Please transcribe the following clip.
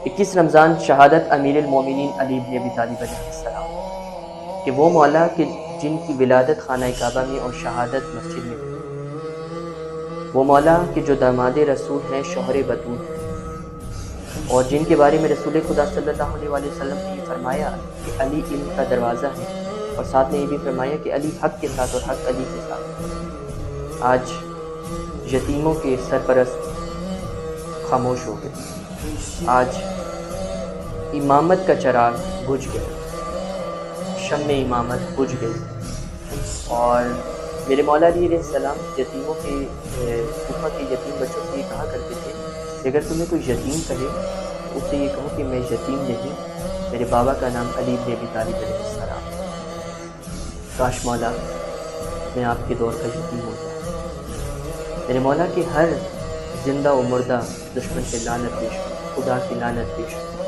21 رمضان شہادت امیر المومنین علی بن ابی طالب علیہ السلام کہ وہ مولا کہ جن کی ولادت خانہ کعبہ میں اور شہادت مسجد میں ہوئی، وہ مولا کہ جو داماد رسول ہیں، شوہر بتول ہیں، اور جن کے بارے میں رسول خدا صلی اللہ علیہ وآلہ وسلم نے یہ فرمایا کہ علی علم کا دروازہ ہے، اور ساتھ میں یہ بھی فرمایا کہ علی حق کے ساتھ اور حق علی کے ساتھ۔ آج یتیموں کے سرپرست خاموش ہو گئے، آج امامت کا چراغ بجھ گیا، شمع امامت بجھ گئی، اور میرے مولا علی علیہ السلام یتیموں کے کوفہ کے یتیم بچوں سے یہ کہا کرتے تھے کہ اگر تمہیں کوئی یتیم کہے تو اس سے یہ کہو کہ میں یتیم نہیں، میرے بابا کا نام علی بن ابی طالب علیہ السلام۔ کاش مولا میں آپ کے دور کا یتیم ہو جاؤں۔ میرے مولا کہ ہر زندہ و مردہ دشمن سے لعنت پیش ہو، خدا کی لعنت پیش ہو۔